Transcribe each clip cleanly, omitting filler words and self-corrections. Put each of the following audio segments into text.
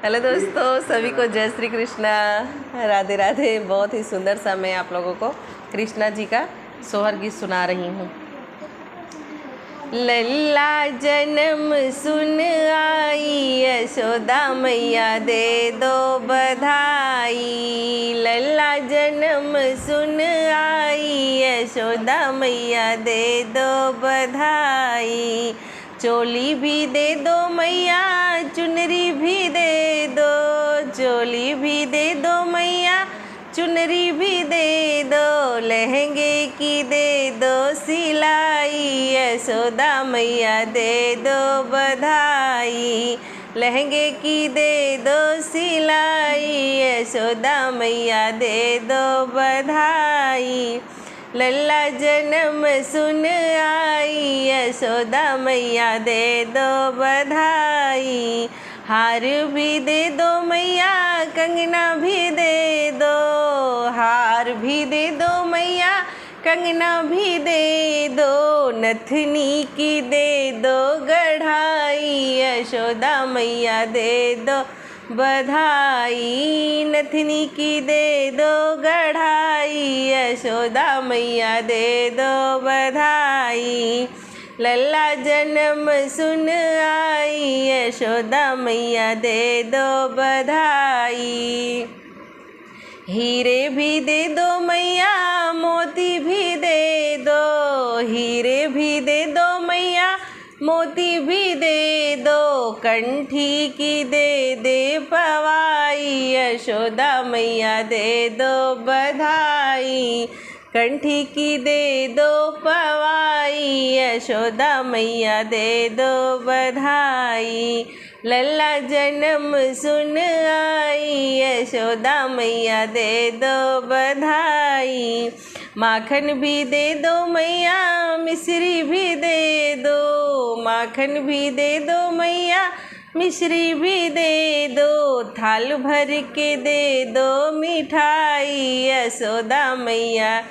Hello दोस्तों, सभी को जय श्री कृष्णा, राधे राधे। बहुत ही सुंदर सा मैं आप लोगों को कृष्णा जी का सोहर गीत सुना रही हूँ। लल्ला जन्म सुन आई, यशोदा मैया दे दो बधाई। लल्ला जन्म सुन आई, यशोदा मैया दे दो बधाई। चोली भी दे दो मैया, चुनरी भी दे दो। चोली भी दे दो मैया, चुनरी भी दे दो। लहंगे की दे दो सिलाई, यशोदा मैया दे दो बधाई। लहंगे की दे दो सिलाई, यशोदा मैया दे दो बधाई। लल्ला जन्म सुन आई, यशोदा मैया दे दो बधाई। हार भी दे दो मैया, कंगना भी दे दो। हार भी दे दो मैया, कंगना भी दे दो। नथनी की दे दो गढ़ाई, यशोदा मैया दे दो बधाई। नथनी की दे दो गढ़ाई, यशोदा मैया दे दो बधाई। लल्ला जन्म सुन आई, यशोदा मैया दे दो बधाई। हीरे भी दे दो मैया, मोती भी दे दो। हीरे भी दे दो मैया, मोती भी दे दो। कंठी की दे दे पवाई, यशोदा मैया दे दो बधाई। कंठी की दे दो पवाई, यशोदा मैया दे दो बधाई। लल्ला जन्म सुन आई, यशोदा मैया दे दो बधाई। माखन भी दे दो मैया, मिश्री भी दे दो। माखन भी दे दो मैया, मिश्री भी दे दो। थाल भर के दे दो मिठाई, यशोदा मैया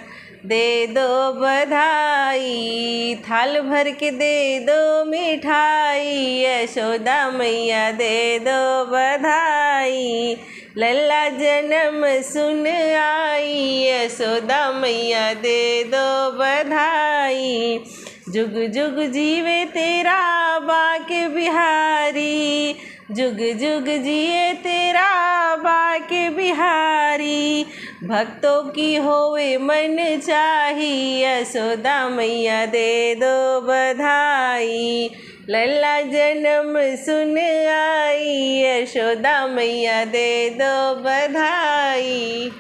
दे दो बधाई। थाल भर के दे दो मिठाई, यशोदा मैया दे दो बधाई। लल्ला जन्म सुन आई, यशोदा मैया दे दो बधाई। जुग जुग जीवे तेरा बाके बिहारी। जुग जुग जिए तेरा बाके बिहारी। भक्तों की होवे मन चाही, यशोदा मैया दे दो बधाई। लल्ला जन्म सुन आई, यशोदा मैया दे दो बधाई।